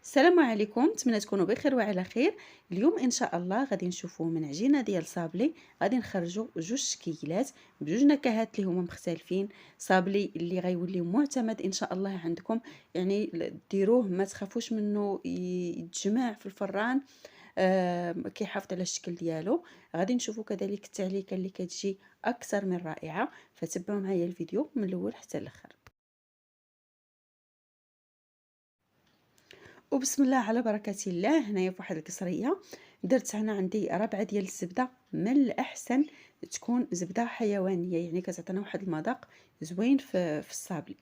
السلام عليكم، نتمنى تكونوا بخير وعلى خير. اليوم ان شاء الله غادي نشوفوا من عجينه ديال صابلي. غادي نخرجوا جوج شكيلات بجوج نكهات اللي هما مختلفين. صابلي اللي غيولي معتمد ان شاء الله عندكم، يعني ديروه ما تخافوش منه يتجمع في الفران. كيحافظ على الشكل ديالو. غادي نشوفوا كذلك التعليكه اللي كتجي اكثر من رائعه، فتبعوا معايا الفيديو من الاول حتى الاخر. وبسم الله على بركة الله. هنايا في واحد القصريه درت هنا عندي ربعه ديال الزبده. من الاحسن تكون زبده حيوانيه، يعني كتعطينا واحد المذاق زوين في الصابلي.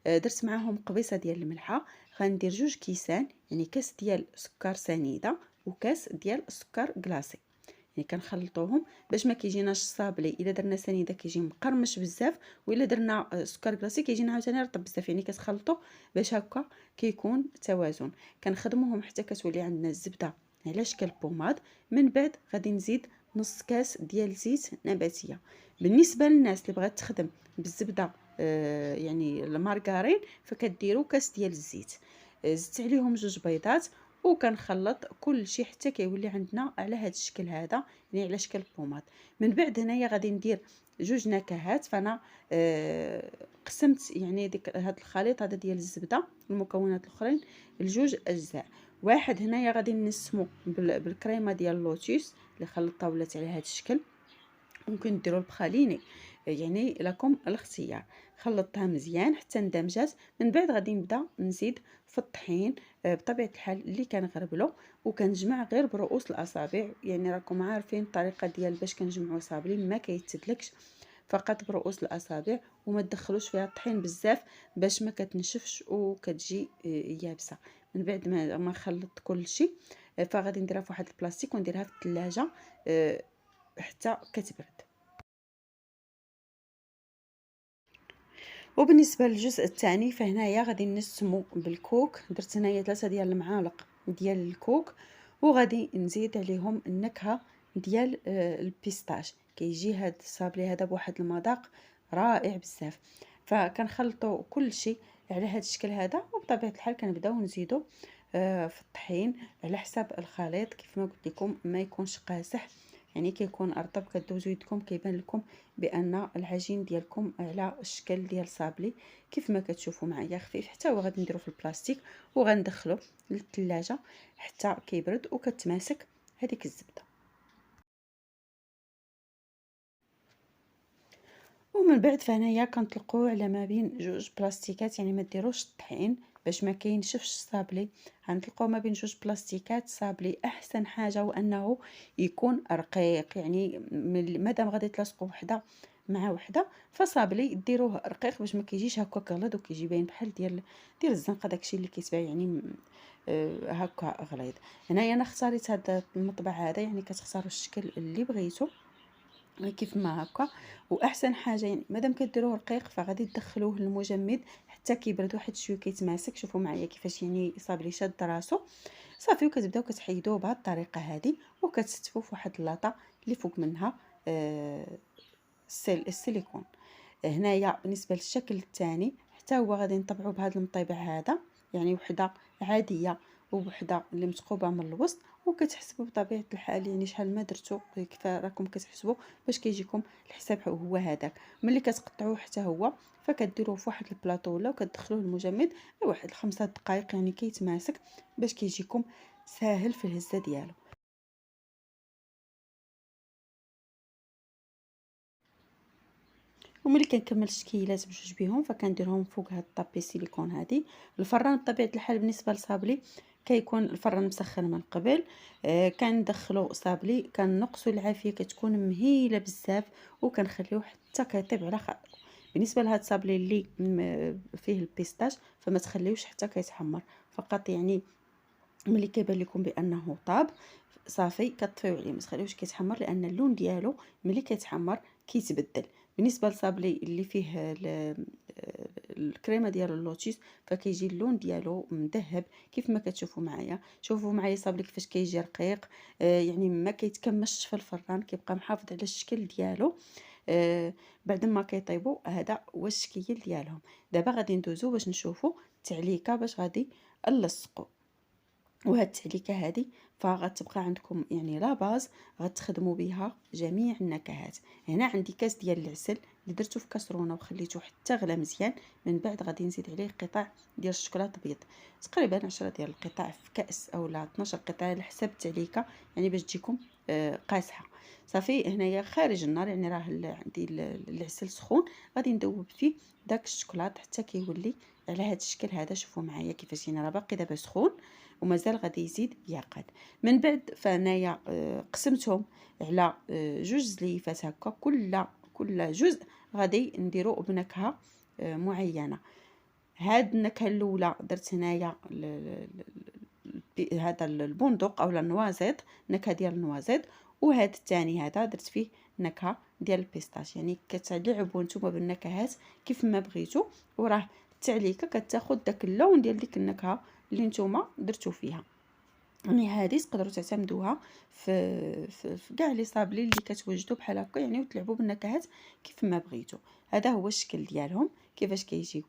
درت معاهم قبيصه ديال الملحه. غندير جوج كيسان، يعني كاس ديال سكر سنيده وكاس ديال السكر كلاصي. يعني كنخلطوهم باش ما كيجيناش الصابلي الا درنا سنيده كيجي مقرمش بزاف، والا درنا سكر كلاصي كيجينا عاوتاني رطب بزاف. يعني كتخلطوا باش هكا كيكون توازن. كنخدموهم حتى كتولي عندنا الزبده على شكل بوماد. من بعد غادي نزيد نص كاس ديال زيت نباتيه. بالنسبه للناس اللي بغات تخدم بالزبده يعني المارغرين، فكديروا كاس ديال الزيت. زدت عليهم جوج بيضات وكنخلط كل شيء حتى كيولي عندنا على هذا الشكل هذا، يعني على شكل بوماد. من بعد هنايا غادي ندير جوج نكهات. فانا قسمت يعني ديك هذا الخليط هذا ديال الزبده المكونات الاخرين لجوج اجزاء. واحد هنايا غادي نسمو بالكريمه ديال اللوتيس اللي خلطتها ولات على هذا الشكل. ممكن ديروا البخاليني، يعني لكم الاختيار. خلطتها مزيان حتى اندمجات. من بعد غادي نبدا نزيد في الطحين. بطبيعه الحال اللي كنغربلو وكنجمع غير برؤوس الاصابع. يعني راكم عارفين الطريقه ديال باش كنجمعوا صابلي ما كيتسدلكش، فقط برؤوس الاصابع، وما تدخلوش فيها الطحين بزاف باش ما كتنشفش وكتجي يابسه. من بعد ما خلطت كل شيء، فغادي نديرها في واحد البلاستيك ونديرها في الثلاجه حتى كتبرد. وبالنسبه للجزء الثاني فهنايا غادي نسمو بالكوك. درت هنايا 3 ديال المعالق ديال الكوك، وغادي نزيد عليهم النكهه ديال البيستاش. كيجي هذا الصابلي هذا بواحد المذاق رائع بزاف. فكنخلطوا كل شيء على هذا الشكل هذا، وبطبيعه الحال كنبداو نزيدوا في الطحين على حساب الخليط. كيف ما قلت لكم ما يكونش قاصح، يعني كيكون ارطب. كدوزو يدكم كيبان لكم بان العجين ديالكم على الشكل ديال صابلي. كيف ما كتشوفوا معايا خفيف. حتى هو غادي نديرو في البلاستيك وغندخلو للثلاجه حتى كيبرد وكتماسك هذيك الزبده. ومن بعد فهنايا كنطلقوه على ما بين جوج بلاستيكات، يعني ما ديروش الطحين باش ما كينشفش الصابلي. غنطلقوه ما بين جوج بلاستيكات صابلي. احسن حاجه هو انه يكون رقيق، يعني مادام غادي تلصقوا وحده مع وحده فصابلي ديروه رقيق باش ما كيجيش هكا غليظ وكيجي باين بحال ديال الزنقه، داكشي اللي كيتباع يعني هكا غليظ. هنايا انا اختاريت هذا المطبع هذا، يعني كتختاروا الشكل اللي بغيتو كيف ما هكا. واحسن حاجه يعني مادام كديروه رقيق فغادي تدخلوه للمجمد حتى كيبرد واحد شويه كيتماسك. شوفوا معايا كيفاش يعني صابلي شاد راسو صافي. وكتبداو كتحيدوه بهذه الطريقه هذه وكتستفوا في واحد اللاطه اللي فوق منها السيليكون. هنايا بالنسبه للشكل الثاني حتى هو غادي نطبعوا بهذا المطيبع هذا، يعني وحده عاديه ووحده اللي مثقوبه من الوسط. وكتحسبوا بطبيعه الحال يعني شحال ما درتو كيف راكم كتحسبوا باش كيجيكم الحساب هو هذاك. ملي كتقطعوه حتى هو فكديروه في واحد البلاطو ولا وكتدخلوه للمجمد واحد 5 دقائق، يعني كيتماسك باش كيجيكم ساهل في الهزه ديالو. وملي كنكمل الشكيلات بجوج بهم فكنديرهم فوق هاد الطابي سيليكون هادي. الفران بطبيعه الحال بالنسبه لصابلي كيكون الفران مسخن من قبل. كندخلو صابلي كنقصوا العافيه كتكون مهيله بزاف وكنخليوه حتى كيطيب على خاطرو. بالنسبه لهاد الصابلي اللي فيه البيستاش فما تخليوش حتى كيتحمر، فقط يعني ملي كيبان لكم بانه طاب صافي كطفيو عليه، ما تخليوش كيتحمر لان اللون ديالو ملي كيتحمر كيتبدل. بالنسبه للصابلي اللي فيه الكريمه ديال اللوتيس فكيجي اللون ديالو مذهب كيف ما كتشوفوا معايا. شوفوا معايا صابلي كيفاش كيجي رقيق، يعني ما كيتكمش في الفران، كيبقى محافظ على الشكل ديالو. بعد ما كيطيبوا هذا هو الشكل ديالهم. دابا غادي ندوزو باش نشوفوا التعليكه باش غادي نلصقوا. وهاد التعليكه هذه فغتبقى عندكم يعني لا باز غتخدموا بها جميع النكهات. هنا عندي كاس ديال العسل اللي درته في كاسرونه وخليته حتى غلا مزيان. من بعد غادي نزيد عليه قطع ديال الشوكولاط بيض، تقريبا 10 ديال القطع في كاس اولا 12 قطعه على حسب التعليكه، يعني باش تجيكم قاصحه. صافي هنايا خارج النار، يعني راه عندي العسل سخون، غادي ندوب فيه داك الشوكولاط حتى كيولي على هذا الشكل هذا. شوفوا معايا كيفاش يعني راه باقي دابا سخون ومازال غادي يزيد يعقد. من بعد فانايا قسمتهم على جوج زليفات هكا، كل جزء غادي نديرو بنكهه معينه. هاد النكهه الاولى درت هنايا هذا البندق اولا النوازيط، نكهه ديال النوازيط. وهذا الثاني هذا درت فيه نكهه ديال البيستاش. يعني كتلعبوا نتوما بالنكهات كيف ما بغيتو، وراه التعليكه كتاخذ داك اللون ديال ديك النكهه اللي نتوما درتو فيها. يعني هذه تقدروا تعتمدوها في كاع لي صابلي اللي كتوجدوا بحال هكا، يعني وتلعبوا بالنكهات كيف ما بغيتو. هذا هو الشكل ديالهم كيفاش كيجيو،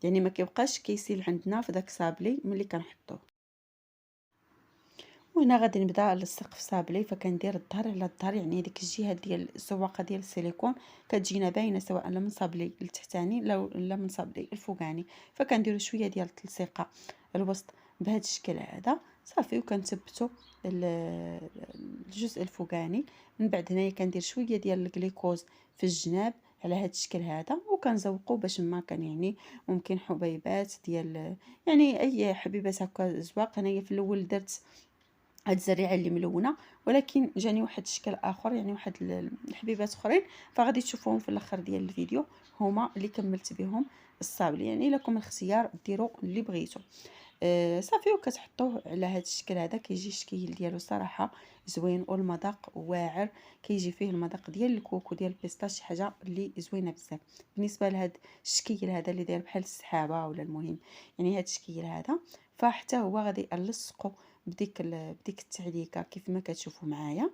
يعني ما كيبقاش كيسيل عندنا في داك صابلي ملي كنحطوه. وهنا غادي نبدا نلصق في صابلي، فكندير الظهر على الظهر، يعني ديك الجهه ديال الزواقه ديال السيليكون كتجينا باينه سواء من صابلي التحتاني لا من صابلي الفوقاني. فكنديروا شويه ديال التلصيقه الوسط بهذا الشكل هذا صافي، وكنثبتوا الجزء الفوقاني. من بعد هنايا كندير شويه ديال الجليكوز في الجناب على هذا الشكل هذا، وكنزوقوا باش ما كان يعني ممكن حبيبات ديال يعني اي حبيبات هكا زواق. هنايا في الاول درت هاد الزريعه اللي ملونه، ولكن جاني واحد الشكل اخر، يعني واحد الحبيبات اخرين، فغادي تشوفوهم في الاخر ديال الفيديو، هما اللي كملت بهم الصابلي. يعني لكم الاختيار ديروا اللي بغيتو. صافي وكتحطوه على هذا الشكل هذا. كيجي الشكل ديالو صراحه زوين والمذاق واعر، كيجي فيه المذاق ديال الكوكو ديال البيستاش، شي حاجه اللي زوينه بزاف. بالنسبه لهذا الشكل هذا اللي داير بحال السحابه ولا المهم يعني هذا الشكل هذا، فحتى هو غادي نلصقو بديك التعليكه كيف ما كتشوفوا معايا.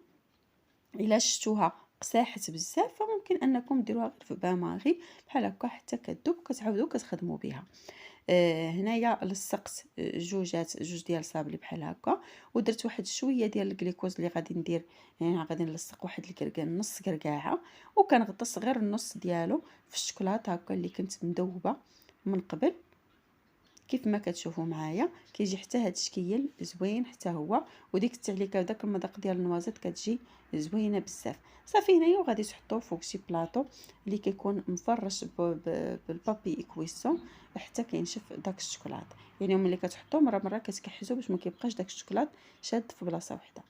الا شفتوها قساحت بزاف فممكن انكم ديروها غير في باماغي بحال هكا حتى كذوب، كتعاودوا كتخدموا بها. هنايا لصقت جوج ديال صابلي بحال هكا، ودرت واحد شويه ديال الجليكوز اللي غادي ندير. يعني غادي نلصق واحد نص كركاعه، وكنغطس غير النص ديالو في الشوكولاته هكا اللي كنت مذوبه من قبل. كيف ما كتشوفوا معايا كيجي حتى هذا الشكل زوين حتى هو، وديك التعليكه وداك المذاق ديال النوازيط كتجي زوينه بزاف. صافي هنايا وغادي تحطوه فوق شي بلاطو اللي كيكون مفرش بالبابي اكويسون حتى كينشف داك الشوكولات. يعني ملي كتحطوه مره مره كتكحزوا باش ما كيبقاش داك الشوكولات شاد في بلاصه واحده.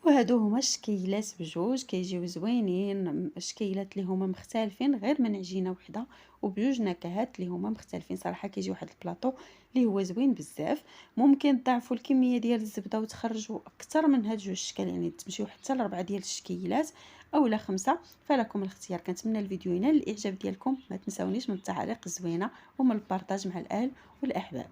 وهادو هما الشكيلات بجوج كيجيو زوينين، شكيلات اللي هما مختلفين غير من عجينه وحده وبجوج نكهات اللي هما مختلفين. صراحه كيجي واحد البلاطو اللي هو زوين بزاف. ممكن تضاعفوا الكميه ديال الزبده وتخرجوا اكثر من هاد جوج الشكل، يعني تمشيو حتى ل4 ديال الشكيلات اولا 5. فلكم الاختيار. كنتمنى الفيديو ينال الاعجاب ديالكم، ما تنساونيش من التعاليق الزوينه ومن البارطاج مع الاهل والاحباب.